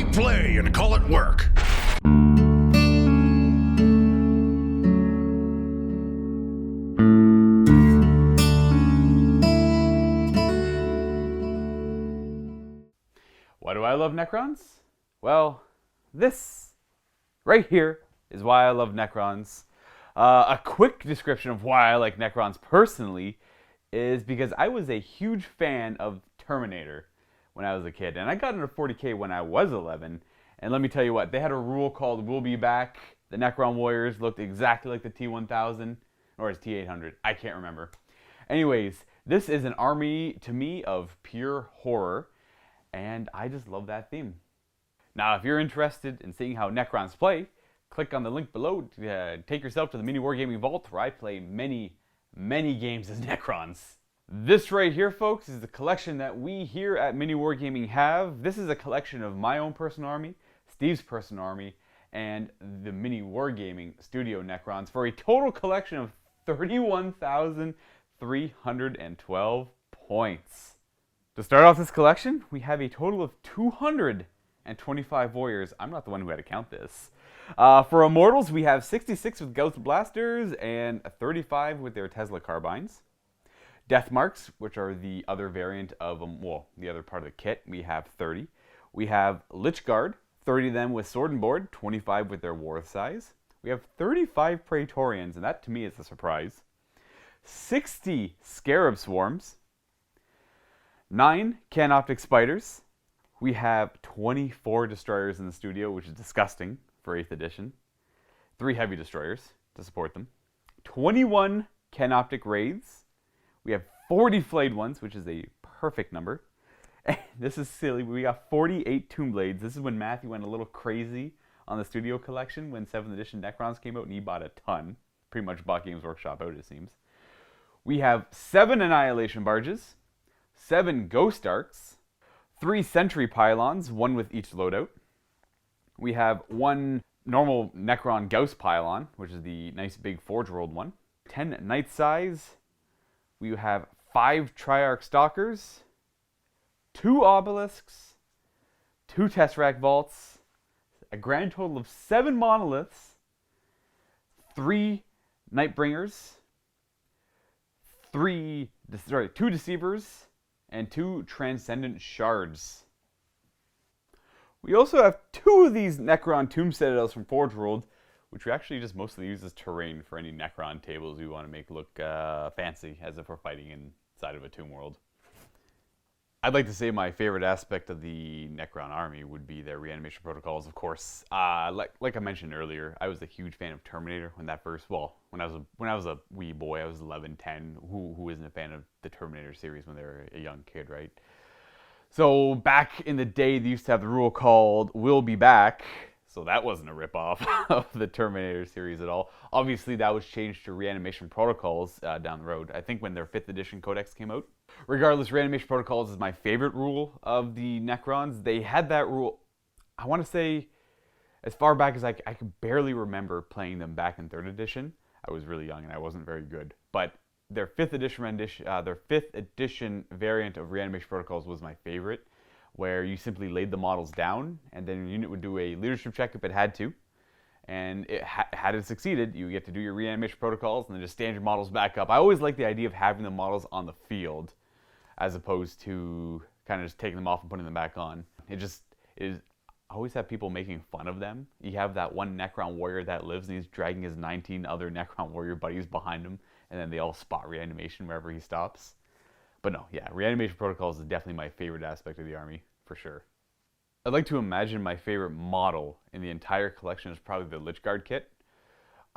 it play and call it work. Why do I love Necrons? Well, this right here is why I love Necrons. A quick description of why I like Necrons personally is because I was a huge fan of Terminator when I was a kid. And I got into 40K when I was 11. And let me tell you what, they had a rule called We'll Be Back. The Necron Warriors looked exactly like the T-1000, or it's T-800. I can't remember. Anyways, this is an army, to me, of pure horror. And I just love that theme. Now, if you're interested in seeing how Necrons play, click on the link below to take yourself to the MiniWarGaming Vault, where I play many games as Necrons. This right here, folks, is the collection that we here at MiniWarGaming have. This is a collection of my own personal army, Steve's personal army, and the MiniWarGaming Studio Necrons for a total collection of 31,312 points. To start off this collection, we have a total of 225 warriors. I'm not the one who had to count this. For Immortals, we have 66 with Gauss Blasters and 35 with their Tesla Carbines. Death Marks, which are the other variant of, the other part of the kit, we have 30. We have Lich Guard, 30 of them with Sword and Board, 25 with their War Size. We have 35 Praetorians, and that to me is a surprise. 60 Scarab Swarms. 9 Canoptic Spiders. We have 24 Destroyers in the studio, which is disgusting for 8th edition. 3 Heavy Destroyers to support them. 21 Canoptic Wraiths. We have 40 Flayed Ones, which is a perfect number. And this is silly, we got 48 Tomb Blades. This is when Matthew went a little crazy on the studio collection when 7th edition Necrons came out, and he bought a ton. Pretty much bought Games Workshop out, it seems. We have 7 Annihilation Barges. 7 Ghost Arcs, 3 Sentry Pylons, 1 with each loadout. We have 1 normal Necron Gauss Pylon, which is the nice big Forge World one. 10 Night Size. We have 5 Triarch Stalkers, 2 Obelisks, 2 Tesseract Vaults, a grand total of 7 Monoliths, 3 Nightbringers, 2 Deceivers, and 2 Transcendent Shards. We also have 2 of these Necron Tomb Citadels from Forge World, which we actually just mostly use as terrain for any Necron tables we want to make look fancy, as if we're fighting inside of a tomb world. I'd like to say my favorite aspect of the Necron army would be their Reanimation Protocols, of course. Like I mentioned earlier, I was a huge fan of Terminator when that first, when I was a wee boy, I was 11, 10. Who isn't a fan of the Terminator series when they were a young kid, right? So back in the day, they used to have the rule called "We'll Be Back," so that wasn't a ripoff of the Terminator series at all. Obviously, that was changed to Reanimation Protocols down the road. I think when their 5th edition codex came out. Regardless, Reanimation Protocols is my favorite rule of the Necrons. They had that rule, I want to say, as far back as I could barely remember playing them back in 3rd edition. I was really young and I wasn't very good. But their 5th edition variant of Reanimation Protocols was my favorite, where you simply laid the models down and then your unit would do a leadership check if it had to. And had it succeeded, you get to do your Reanimation Protocols and then just stand your models back up. I always like the idea of having the models on the field as opposed to kind of just taking them off and putting them back on. It just is. I always have people making fun of them. You have that one Necron warrior that lives and he's dragging his 19 other Necron warrior buddies behind him, and then they all spot reanimation wherever he stops. But no, yeah, Reanimation Protocols is definitely my favorite aspect of the army, for sure. I'd like to imagine my favorite model in the entire collection is probably the Lich Guard kit.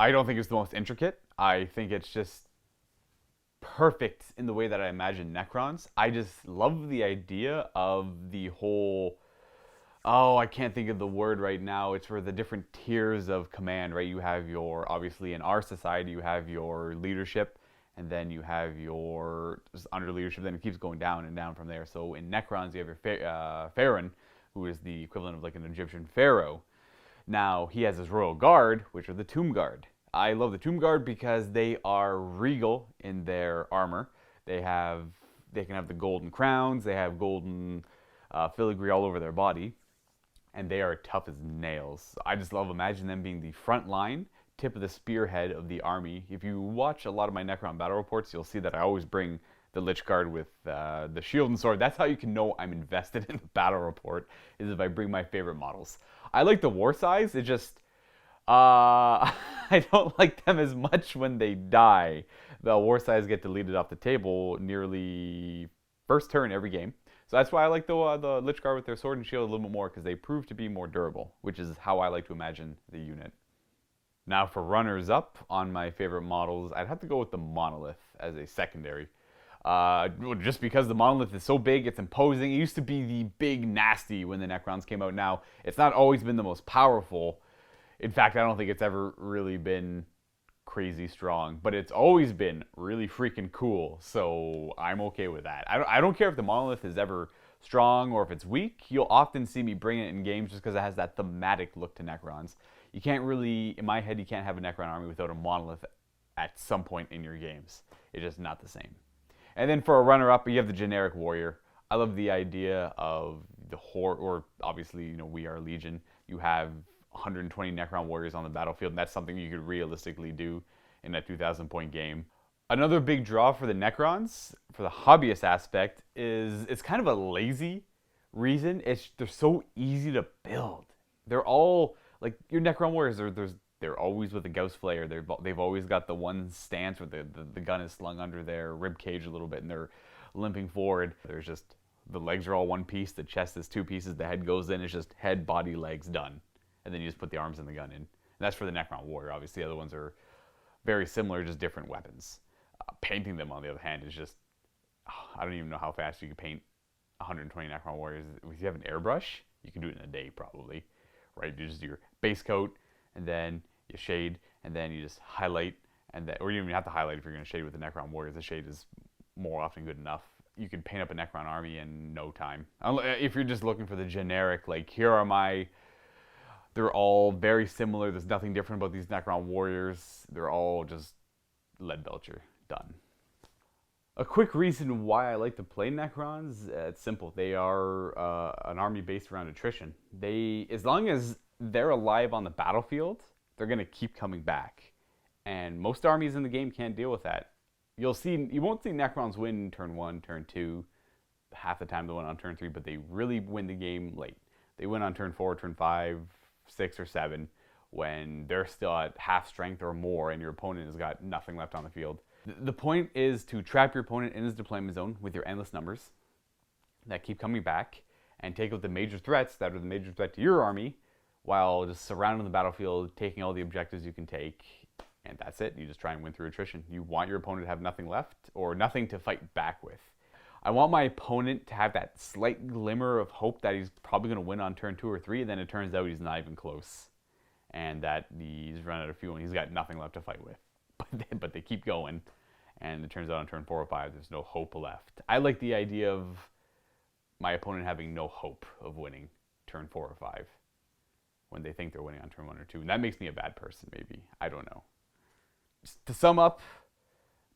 I don't think it's the most intricate. I think it's just perfect in the way that I imagine Necrons. I just love the idea of the whole, I can't think of the word right now. It's for the different tiers of command, right? You have your, obviously in our society, you have your leadership, and then you have your, just under leadership, then it keeps going down and down from there. So in Necrons, you have your Pharaoh, who is the equivalent of like an Egyptian pharaoh. Now, he has his royal guard, which are the Tomb Guard. I love the Tomb Guard because they are regal in their armor. They can have the golden crowns, they have golden filigree all over their body. and they are tough as nails. I just love imagining them being the front line, tip of the spearhead of the army. If you watch a lot of my Necron battle reports, you'll see that I always bring the Lich Guard with the shield and sword. That's how you can know I'm invested in the battle report, is if I bring my favorite models. I like the war size, it just, I don't like them as much when they die. The war size get deleted off the table nearly first turn every game. So that's why I like the Lich Guard with their sword and shield a little bit more, because they prove to be more durable, which is how I like to imagine the unit. Now for runners up on my favorite models, I'd have to go with the Monolith as a secondary. Just because the Monolith is so big, it's imposing. It used to be the big nasty when the Necrons came out. Now, it's not always been the most powerful. In fact, I don't think it's ever really been crazy strong, but it's always been really freaking cool, so I'm okay with that. I don't care if the Monolith is ever strong or if it's weak. You'll often see me bring it in games just because it has that thematic look to Necrons. You can't really, in my head, you can't have a Necron army without a Monolith at some point in your games. It's just not the same. And then for a runner-up, you have the generic warrior. I love the idea of the horde, or obviously, you know, we are Legion. You have 120 Necron warriors on the battlefield, and that's something you could realistically do in a 2,000-point game. Another big draw for the Necrons, for the hobbyist aspect, is it's kind of a lazy reason. They're so easy to build. They're all, like, your Necron warriors, they're always with a Gauss Flayer. They've always got the one stance where the gun is slung under their rib cage a little bit and they're limping forward. There's just, the legs are all one piece, the chest is two pieces, the head goes in, it's just head, body, legs, done. And then you just put the arms and the gun in. And that's for the Necron warrior. Obviously the other ones are very similar, just different weapons. Painting them, on the other hand, is just, I don't even know how fast you can paint 120 Necron warriors. If you have an airbrush, you can do it in a day probably, right? You just do your base coat, and then you shade, and then you just highlight, and then, or you don't even have to highlight if you're going to shade with the Necron warriors. The shade is more often good enough. You can paint up a Necron army in no time. If you're just looking for the generic, like, here are my, they're all very similar. There's nothing different about these Necron warriors. They're all just lead belcher. Done. A quick reason why I like to play Necrons, it's simple. They are an army based around attrition. As long as they're alive on the battlefield, they're going to keep coming back. And most armies in the game can't deal with that. You won't see Necrons win turn 1, turn 2. Half the time they win on turn 3, but they really win the game late. They win on turn 4, turn 5, 6, or 7, when they're still at half strength or more and your opponent has got nothing left on the field. The point is to trap your opponent in his deployment zone with your endless numbers that keep coming back, and take out the major threats that are the major threat to your army, while just surrounding the battlefield, taking all the objectives you can take, and that's it. You just try and win through attrition. You want your opponent to have nothing left, or nothing to fight back with. I want my opponent to have that slight glimmer of hope that he's probably going to win on turn 2 or 3, and then it turns out he's not even close, and that he's run out of fuel and he's got nothing left to fight with. But they keep going, and it turns out on turn 4 or 5 there's no hope left. I like the idea of my opponent having no hope of winning turn 4 or 5 when they think they're winning on turn 1 or 2. And that makes me a bad person, maybe. I don't know. Just to sum up,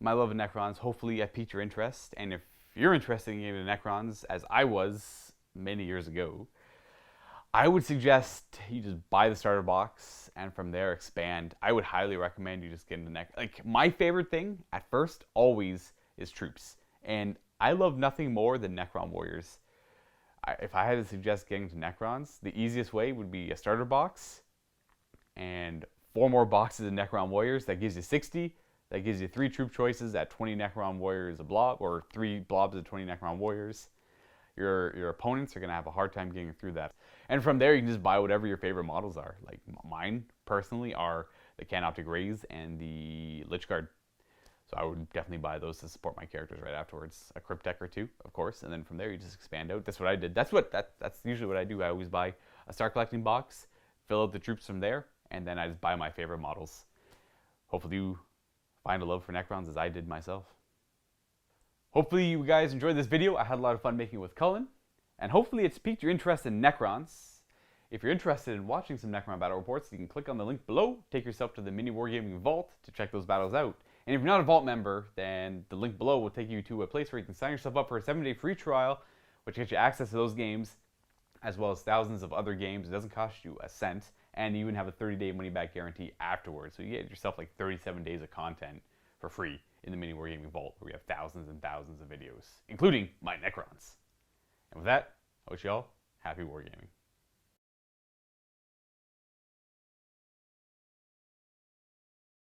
my love of Necrons, hopefully I piqued your interest. And if you're interested in getting into Necrons, as I was many years ago, I would suggest you just buy the starter box and from there expand. I would highly recommend you just get into Like, my favorite thing at first always is troops. And I love nothing more than Necron warriors. If I had to suggest getting to Necrons, the easiest way would be a starter box and 4 more boxes of Necron warriors. That gives you 60. That gives you 3 troop choices at 20 Necron warriors a blob, or 3 blobs of 20 Necron warriors. Your opponents are going to have a hard time getting through that. And from there, you can just buy whatever your favorite models are. Like, mine, personally, are the Canoptic Rays and the Lich Guard. So I would definitely buy those to support my characters right afterwards. A Crypt Deck or 2, of course. And then from there, you just expand out. That's what I did. That's usually what I do. I always buy a Start Collecting box, fill out the troops from there, and then I just buy my favorite models. Hopefully you find a love for Necrons as I did myself. Hopefully you guys enjoyed this video. I had a lot of fun making it with Cullen. And hopefully it's piqued your interest in Necrons. If you're interested in watching some Necron battle reports, you can click on the link below, take yourself to the MiniWarGaming Vault to check those battles out. And if you're not a Vault member, then the link below will take you to a place where you can sign yourself up for a 7-day free trial, which gets you access to those games as well as thousands of other games. It doesn't cost you a cent, and you even have a 30-day money-back guarantee afterwards. So you get yourself like 37 days of content for free in the MiniWarGaming Vault, where we have thousands and thousands of videos, including my Necrons. And with that, I wish you all happy wargaming.